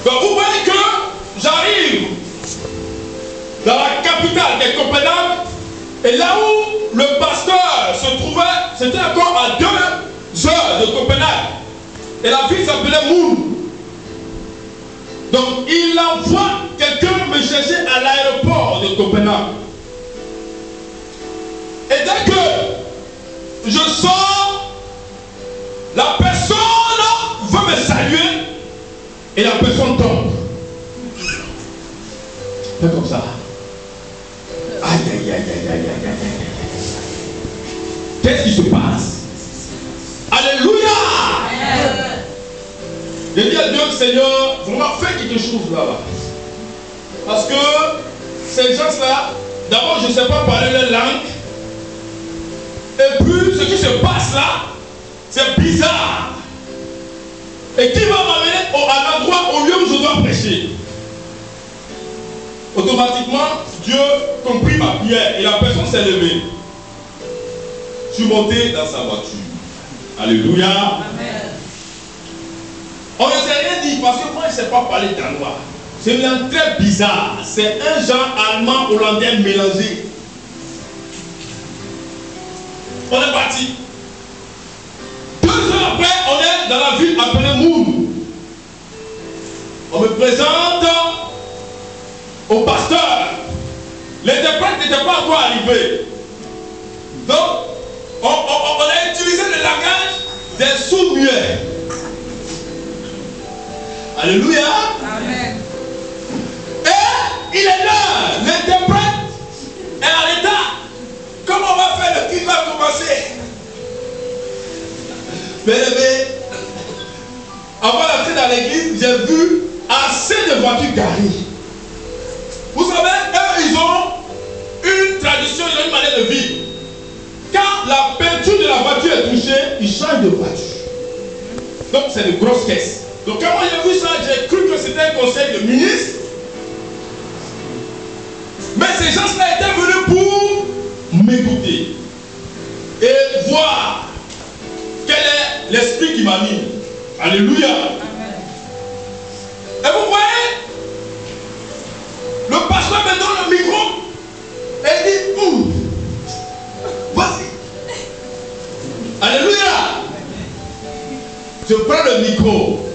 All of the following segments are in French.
Donc vous voyez que j'arrive dans la capitale de Copenhague, et là où le pasteur se trouvait, c'était encore à 2 heures de Copenhague. Et la ville s'appelait Moon. Donc il envoie quelqu'un me chercher à l'aéroport de Copenhague. Et dès que je sors, la personne veut me saluer et la personne tombe. C'est comme ça. Aïe, aïe, aïe, aïe, aïe, aïe, aïe. Qu'est-ce qui se passe? Alléluia! Je dis à Dieu, Seigneur, vraiment fais quelque chose là-bas. Parce que ces gens-là, d'abord, je ne sais pas parler leur langue. Et puis, ce qui se passe là, c'est bizarre. Et qui va m'amener à l'endroit, au lieu où je dois prêcher? Automatiquement, Dieu comprit ma prière et la personne s'est levée. Je suis monté dans sa voiture. Alléluia. Amen. On ne s'est rien dit parce que moi je ne sais pas parler danois. C'est une langue très bizarre. C'est un genre allemand hollandais mélangé. On est parti. 2 heures après, on est dans la ville appelée Moon. On me présente au pasteur. L'interprète n'était pas encore arrivé. Donc, on a utilisé le langage des sourds-muets. Alléluia. Amen. Et il est là. L'interprète est en retard. Comment on va faire? Le culte va commencer. Bien-aimé, avant d'entrer dans l'église, j'ai vu assez de voitures garées. Vous savez, eux, ils ont une tradition, ils ont une manière de vivre. Quand la peinture de la voiture est touchée, ils changent de voiture. Donc, c'est de grosses caisses. Donc, quand moi j'ai vu ça, j'ai cru que c'était un conseil de ministre. Mais ces gens-là étaient venus pour m'écouter et voir quel est l'esprit qui m'anime. Alléluia. Amen. Et vous voyez, le pasteur me donne le micro et dit vas-y. Alléluia. Je prends le micro.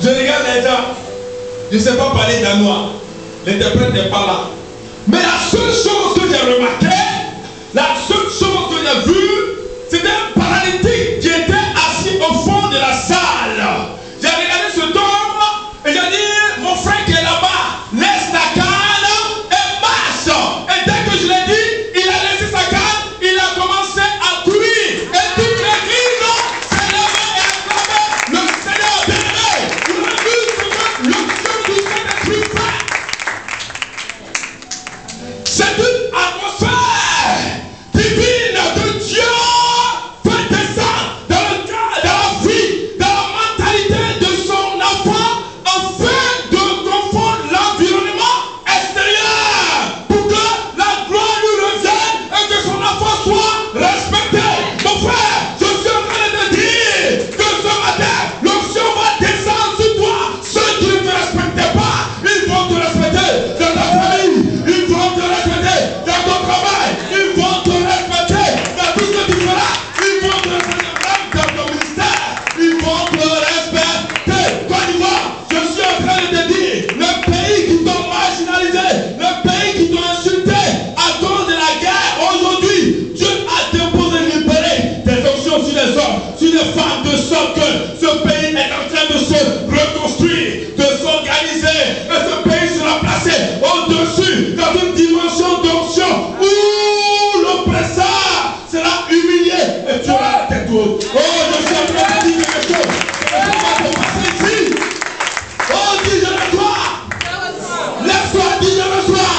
Je regarde les gens. Je ne sais pas parler danois. L'interprète n'est pas là. Mais la seule chose que j'ai remarqué, la seule chose que j'ai vue, c'était un paralytique qui était assis au fond de la salle. J'ai regardé cet homme et j'ai dit, mon frère qui est là-bas, laisse ta canne et marche. Et dès que je l'ai dit, il a laissé sa canne, il a commencé à courir. Et toute l'église s'est levée et acclamé le Seigneur bien-aimé. Vous avez vu ce que l'onction du Saint-Esprit fait. C'est une atmosphère divine de Dieu fait descendre dans le cœur, dans la vie, dans la mentalité de son enfant, afin de confondre l'environnement extérieur pour que la gloire lui revienne et que son enfant soit respecté. Mon frère, je suis en train de te dire que ce matin, l'onction va descendre sur toi. Ceux qui ne te respectaient pas, ils vont te respecter dans ta famille, ils vont te respecter dans ton travail, ils vont te respecter dans tout ce que tu feras, ils vont te respecter même dans ton ministère, ils vont te respecter. Côte d'Ivoire, je suis en train de te dire, le pays qui t'ont marginalisé, le pays qui t'ont insulté à cause de la guerre, aujourd'hui, Dieu a déposé libérer des options sur les hommes, sur les femmes, de sorte que ce pays est en train de se reconstruire, de s'organiser, et ce pays sera placé au-dessus dans une dimension d'onction où l'oppresseur sera humilié et tu auras la tête haute. Oh, je suis en train de dire quelque chose. Qu'est-ce qui va se passer ici? Oh, dis je reçois. Lève-toi, dis je reçois.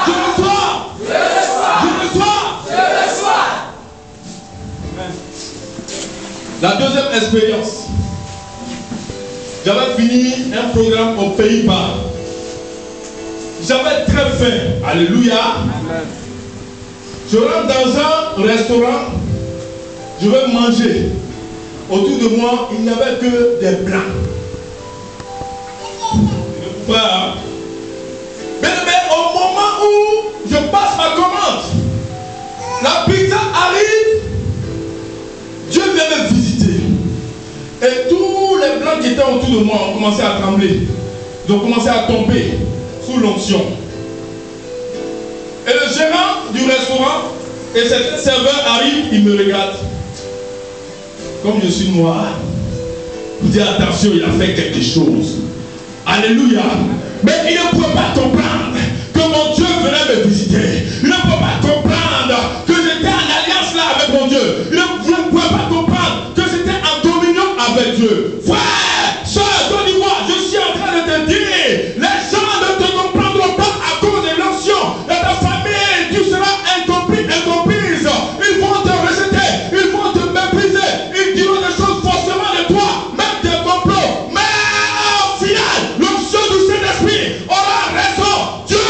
Je reçois. Je reçois. La deuxième expérience. J'avais fini un programme aux Pays-Bas. J'avais très faim. Alléluia. Amen. Je rentre dans un restaurant. Je veux manger. Autour de moi, il n'y avait que des blancs. Frère, mais au moment où je passe ma commande, la pizza arrive, Dieu vient me visiter. Et tous les blancs qui étaient autour de moi ont commencé à trembler. Ils ont commencé à tomber sous l'onction. Et le gérant du restaurant et cet serveur arrive, il me regarde. Comme je suis noir, il dit attention, il a fait quelque chose. Alléluia. Mais il ne pouvait pas comprendre que mon Dieu venait me visiter. Il ne pouvait pas comprendre que j'étais en alliance là avec mon Dieu. Il ne pouvait pas comprendre que j'étais en communion avec Dieu. Frère, soeur, donne-moi, je suis en train de te dire, les gens ne te comprendront pas à cause de l'onction. Dans ta famille, tu seras incompris, incomprise. Ils vont te rejeter, ils vont te mépriser, ils diront des choses forcément de toi, même des complots. Mais au final, l'onction du Saint-Esprit aura raison. Dieu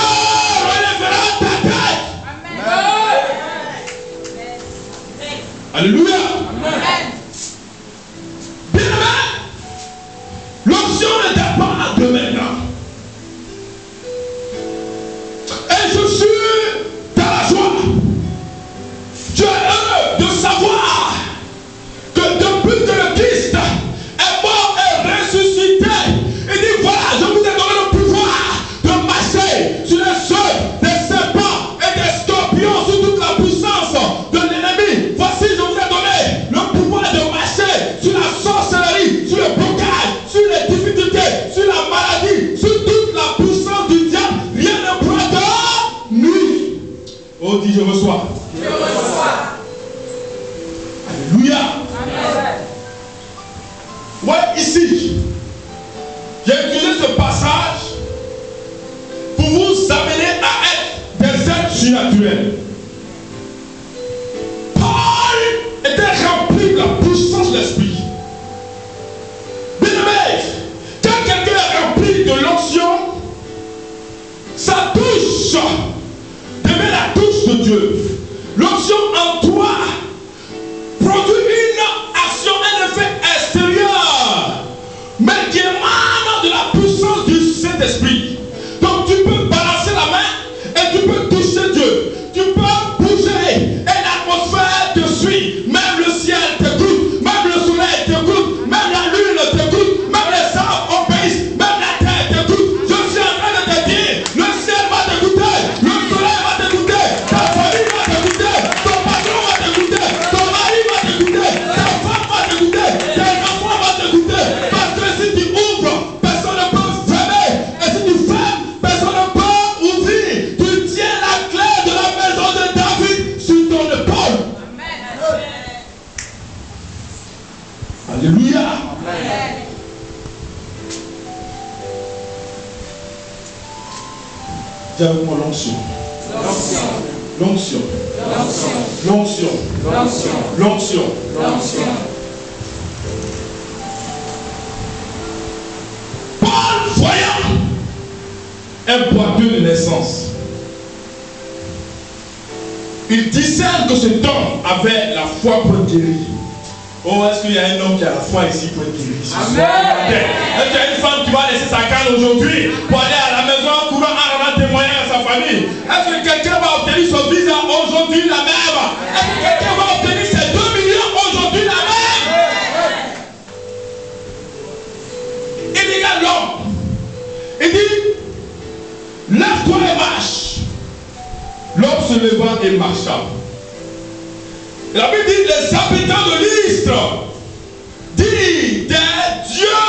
relèvera ta tête. Amen. Alléluia. Amen. Bien-aimé, l'onction ne dépend de maintenant. Et je suis dans la joie. Tu es heureux de savoir que depuis que le Christ est mort et ressuscité, il dit voilà, je vous ai donné le pouvoir de marcher sur les seuils des serpents et des scorpions, sur toute la puissance de l'ennemi. Voici, je vous ai donné le pouvoir de marcher sur la sorcellerie, sur le blocage, sur les difficultés, sur la maladie, sur toute la puissance du diable. Rien ne pourra te nuire. Oh, dis je reçois. Je reçois. Alléluia. Amen. Ouais, ici, j'ai utilisé ce passage pour vous amener à être des êtres surnaturels. Paul était rempli de la puissance de l'esprit. Bien-aimé, quand quelqu'un est rempli de l'onction, sa touche devient la touche de Dieu. L'onction en toi produit une action, un effet extérieur, mais qui émane de la puissance du Saint-Esprit. Donc tu peux balancer la main et tu peux toucher Dieu. Tu peux bouger et l'atmosphère te suit. Même le ciel t'écoute, même le soleil t'écoute, même la lune t'écoute, même les arbres obéissent, même la terre t'écoute. Je suis en train de te dire, le ciel va t'écouter, le soleil va t'écouter, ta famille va t'écouter, ton patron va t'écouter, ton mari va t'écouter, ta femme va t'écouter, tes enfants vont t'écouter. Parce que si tu ouvres, personne ne peut fermer. Et si tu fermes, personne ne peut ouvrir. Tu tiens la clé de la maison de David sur ton épaule. Alléluia. Amen. Dis avec moi l'onction. L'onction. L'onction. L'onction. L'onction. L'onction. L'onction. L'onction. Paul, voyant un boiteux de naissance, il discerne que cet homme avait la foi pour être guéri. Oh, est-ce qu'il y a un homme qui a la foi ici pour être guéri? Amen. Est-ce qu'il y a une femme qui va laisser sa canne aujourd'hui pour aller à la maison en courant en rendant témoignage à sa famille? Est-ce que quelqu'un va obtenir son visa aujourd'hui la même? Est-ce que quelqu'un va obtenir ses 2 millions aujourd'hui la même? Il dit à l'homme, il dit, lève-toi et marche. L'homme se leva et marcha. La Bible dit, les habitants de l'Istre disent, des dieux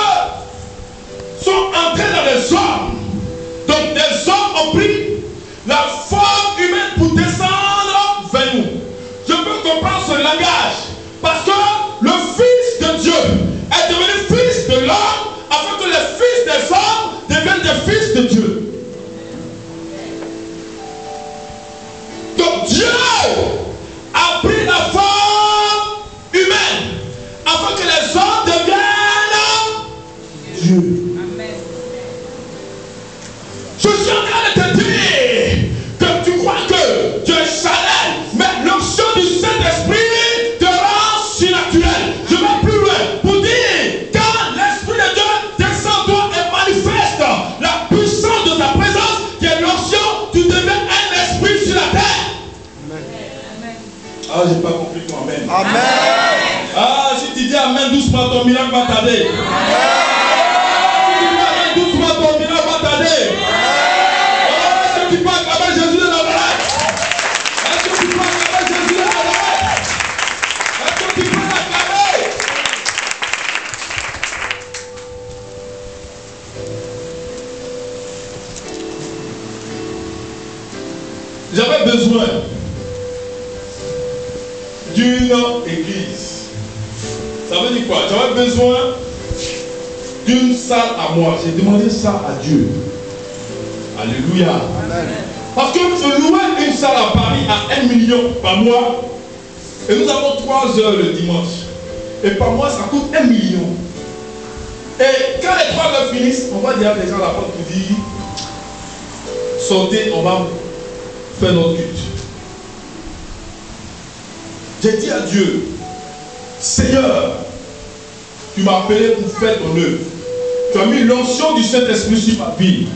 sont entrés dans les hommes. Donc des hommes ont pris la forme humaine pour descendre vers nous. Je peux comprendre ce langage parce que le Fils de Dieu est devenu Fils de l'homme afin que les fils des hommes deviennent des fils de Dieu. Donc Dieu a pris la forme humaine afin que les hommes deviennent Dieu. Amen. Je suis en train de te dire que tu crois que tu es charnel, mais l'onction du Saint-Esprit te rend surnaturel. Je vais plus loin pour dire quand l'Esprit de Dieu descend en toi et manifeste miracle va tarder. Si tu parles doucement, ton miracle va tarder. Est-ce que tu peux acclamer Jésus de Nazareth? Est-ce que tu peux acclamer Jésus de Nazareth? Est-ce que tu peux l'acclamer? J'avais besoin d'une église. Ça veut dire quoi? J'avais besoin d'une salle à moi. J'ai demandé ça à Dieu. Alléluia. Amen. Parce que je louais une salle à Paris à 1 million par mois. Et nous avons 3 heures le dimanche. Et par mois, ça coûte 1 million. Et quand les 3 heures finissent, on va dire à les gens à la porte pour dire sortez, on va faire notre culte. J'ai dit à Dieu, Seigneur, tu m'as appelé pour faire ton œuvre. Tu as mis l'onction du Saint-Esprit sur ma vie.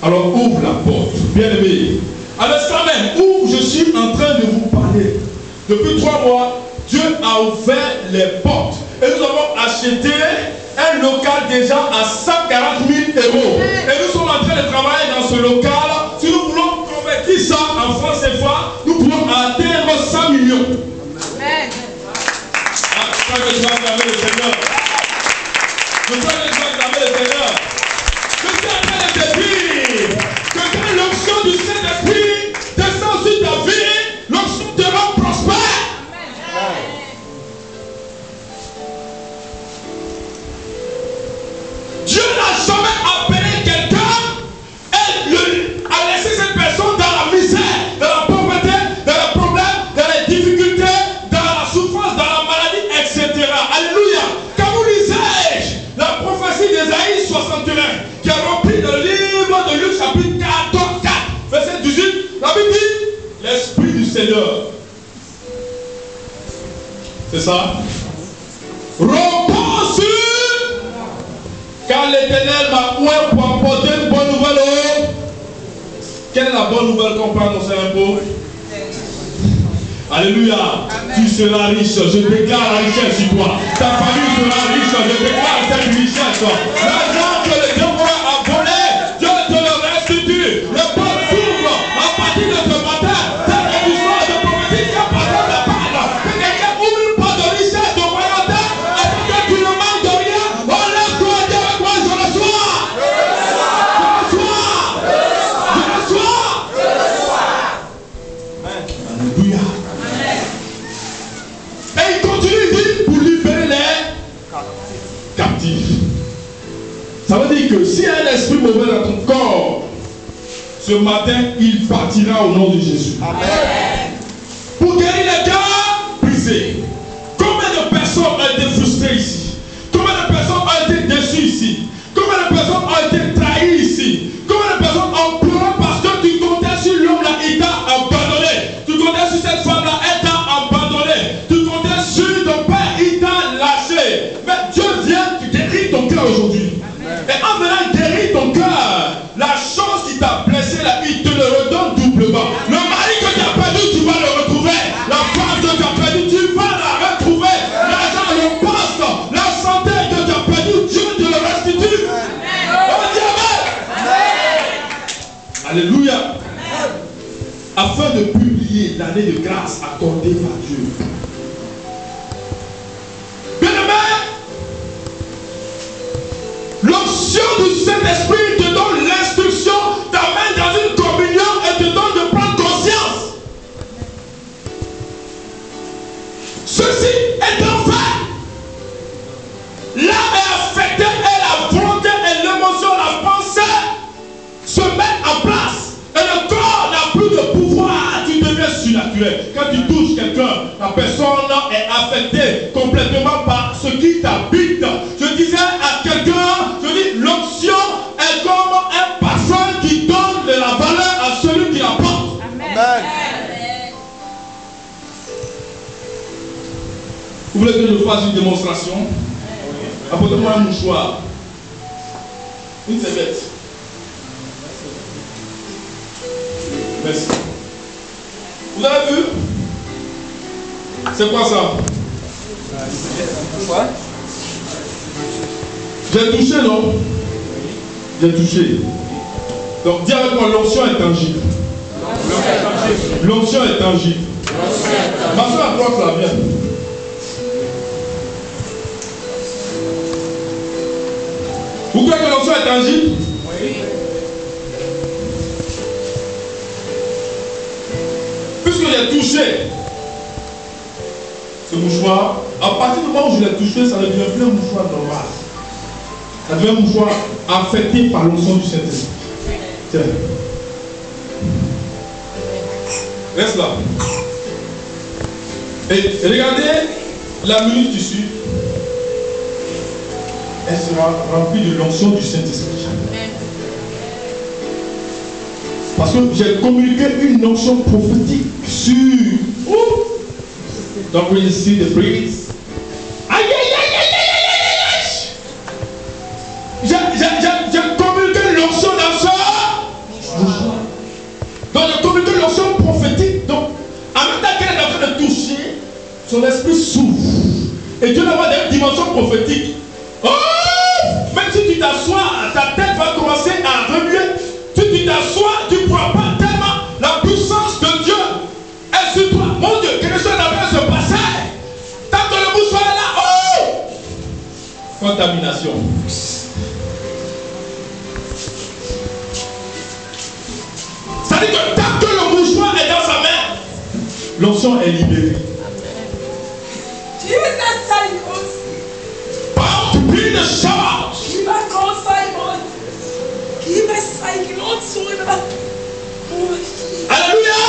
Alors ouvre la porte, bien-aimé. À l'instant même où je suis en train de vous parler, depuis 3 mois, Dieu a ouvert les portes. Et nous avons acheté un local déjà à 140 000 €. Et nous sommes en train de travailler dans ce local. Si nous voulons convertir ça en francs CFA, nous pouvons atteindre 100 millions. Amen. Je crois que je vais acclamer le Seigneur. Je crois que je vais acclamer le Seigneur. Je suis en train de te dire que quand l'onction du Saint-Esprit descend sur ta vie, l'onction te rend prospère. Amen. Dieu n'a jamais appelé quelqu'un et a laissé cette personne dans la misère, dans la pauvreté, dans les problèmes, dans les difficultés, dans la souffrance, dans la maladie, etc. Alléluia. Quand vous lisez la prophétie d'Ésaïe 61, qui est remplie dans le livre de Luc chapitre 4, verset 18, la Bible dit, l'Esprit du Seigneur. C'est ça? Repose sur. Car l'Éternel m'a oué pour apporter une bonne nouvelle. Quelle est la bonne nouvelle qu'on peut annoncer un peu? Alléluia. Amen. Tu seras riche. Je déclare la richesse sur toi. Ta famille sera riche. Je déclare cette richesse. L'argent que le diable a volé, Dieu te le restitue. Le bon s'ouvre à partir de ce matin. Cette émission de prophétie qui a passé de parle. Que quelqu'un ouvre une porte de richesse, de royauté, afin que tu ne manques de rien. Enlève-toi, Dieu, avec moi, je reçois. Alléluia. Et il continue, il dit, pour libérer les captifs. Ça veut dire que s'il y a un esprit mauvais dans ton corps, ce matin, il partira au nom de Jésus. Amen. Pour guérir les cœurs brisés. Combien de personnes ont été frustrées ici? Combien de personnes ont été déçues ici? Combien de personnes ont été trahies ici? Combien de personnes ont pleuré parce que tu comptais sur l'homme là, il t'a abandonné. Tu comptais sur cette femme là, elle t'a abandonné. Tu comptais sur ton père, il t'a lâché. Mais Dieu vient, tu guéris ton cœur aujourd'hui. Et en venant guérir ton cœur, la chose qui t'a blessé là, il te le redonne doublement. Le mari que tu as perdu, tu vas le retrouver. La femme que tu as perdu, tu vas la retrouver. L'argent, le poste, la santé que tu as perdu, Dieu te le restitue. On dit Amen. Alléluia. Amen. Afin de publier l'année de grâce accordée par Dieu. Bien-aimé, l'onction du Saint-Esprit te donne l'instruction, t'amène dans une communion et te donne de prendre conscience. Ceci étant fait, l'âme est affectée et la volonté et l'émotion, la pensée se mettent en place. Et le corps n'a plus de pouvoir, tu deviens surnaturel. Quand tu touches quelqu'un, la personne est affectée complètement par ce qui t'habite. Je disais à quelqu'un, je dis, l'onction est comme un parfum qui donne de la valeur à celui qui la porte. Amen. Vous voulez que je fasse une démonstration? Apportez-moi un mouchoir. Une serviette. Merci. Vous avez vu? C'est quoi ça? Quoi? J'ai touché, non? J'ai touché. Donc dis avec moi, l'onction est tangible. L'onction est tangible. Ma soeur à droite là, viens. Vous croyez que l'onction est tangible? Oui. Puisque j'ai touché ce mouchoir, à partir du moment où je l'ai touché, ça ne devient plus un mouchoir normal. Ça devient un mouchoir affecté par l'onction du Saint-Esprit. Tiens. Reste là. Et regardez la minute qui suit. Elle sera remplie de l'onction du Saint-Esprit. Parce que j'ai communiqué une onction prophétique sur. Don't really see the breeze. Aïe, aïe, aïe, aïe, aïe, aïe, aïe. J'ai communiqué l'onction dans ça. Donc j'ai communiqué l'onction prophétique. Donc, en même temps qu'elle est en train de toucher, son esprit s'ouvre. Et Dieu l'envoie dans une dimension prophétique. Oh! Même si tu t'assois, ta tête va commencer à remuer. Si tu t'assois, tu ne crois pas tellement la puissance de Dieu est sur toi. Mon Dieu, quelque chose d'après se passer. Tant que le mouchoir est là, oh! Contamination. Ça dit que tant que le mouchoir est dans sa main, l'onction est libérée. Bound to be the shout. Alléluia.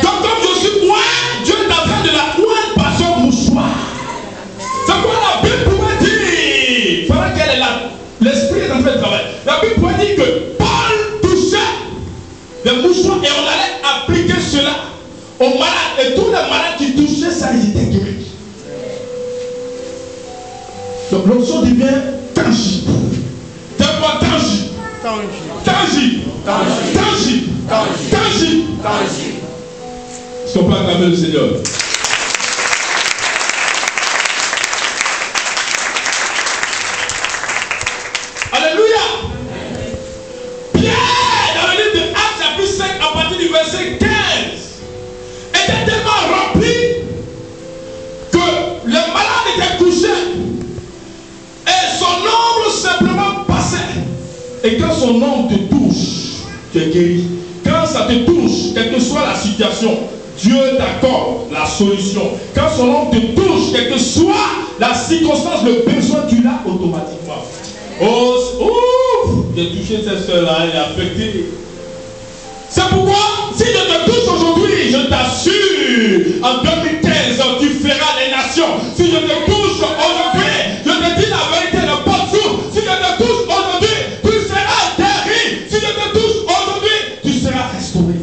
Donc comme je suis loin, Dieu est en train de la oindre par son mouchoir. C'est quoi la Bible pourrait dire? Pendant qu'elle est là, l'esprit est en train de travailler. La Bible pourrait dire que Paul touchait le mouchoir et on allait appliquer cela aux malades. Et tous les malades qui touchaient ça, ils étaient guéris. Donc l'onction devient tangible. Tellement tangible. Tangible. Tangible. Tangible. Est-ce qu'on peut acclamer le Seigneur? Alléluia. Pierre, dans le livre de Actes, chapitre 5, à partir du verset 15, était tellement rempli que les malades étaient couchés. Et son ombre simplement passait. Et quand son ombre te touche, tu es guéri. Quand ça te touche, quelle que soit la situation, Dieu t'accorde la solution. Quand son ombre te touche, quelle que soit la circonstance, le besoin, tu l'as automatiquement. Oh, j'ai touché cette soeur-là, elle est affectée. C'est pourquoi, si je te touche aujourd'hui, je t'assure, en 2015, tu feras les nations. Si je te touche aujourd'hui, je te dis la vérité, le bon jour. Si je te touche aujourd'hui, tu seras guéri. Si je te touche aujourd'hui, tu seras restauré.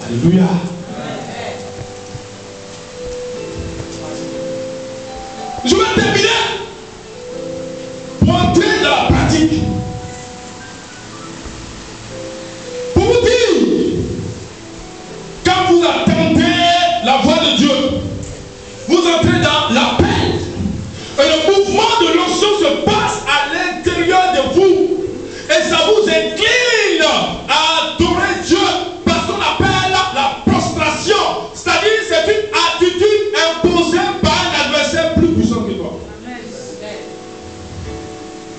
Alléluia. Je vais terminer pour entrer dans la pratique. Pour vous dire, quand vous attendez la voix de Dieu, vous entrez dans l'appel. Et le mouvement de l'onction se passe à l'intérieur de vous. Et ça vous incline à adorer Dieu par ce qu'on appelle la prostration. C'est-à-dire c'est une attitude imposée par un adversaire plus puissant que toi.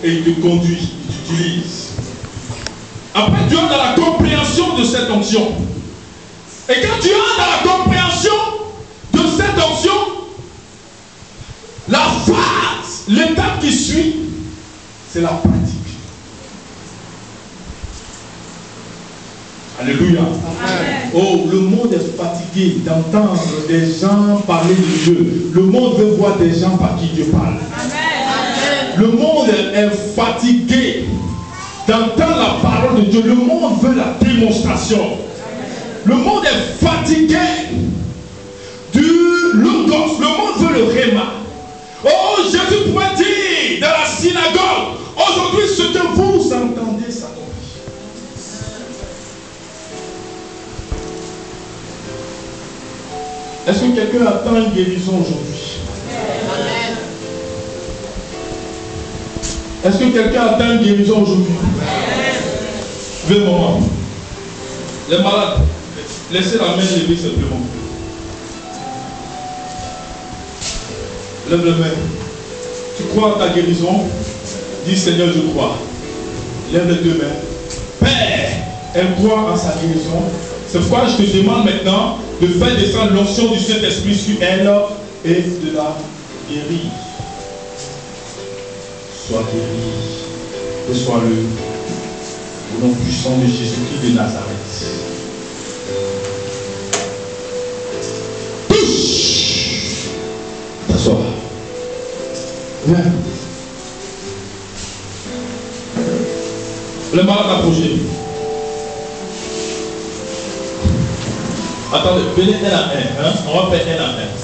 Et il te conduit, il t'utilise. Après, tu entres dans la compréhension de cette onction. Et quand tu entres dans la compréhension de cette onction, la phase, l'étape qui suit, c'est la pratique. Alléluia. Amen. Oh, le monde est fatigué d'entendre des gens parler de Dieu. Le monde veut voir des gens par qui Dieu parle. Amen. Le monde est fatigué d'entendre la parole de Dieu. Le monde veut la démonstration. Le monde est fatigué du logos. Le monde veut le réma. Oh, Jésus pouvait dire dans la synagogue, aujourd'hui ce que vous entendez s'accomplit. Est-ce que quelqu'un attend une guérison aujourd'hui? Est-ce que quelqu'un atteint une guérison aujourd'hui? Levez le moment. Les malades, laissez la main levée simplement. Lève la main. Tu crois en ta guérison? Dis Seigneur, je crois. Lève les deux mains. Père, elle croit en sa guérison. C'est pourquoi je te demande maintenant de faire descendre l'onction du Saint-Esprit sur elle et de la guérir. Sois guéri. Reçois-le. Au nom puissant de Jésus-Christ de Nazareth. Touche. T'assois. Viens. Le malade approché. Attendez, venez un à un. Hein? On va faire un à un.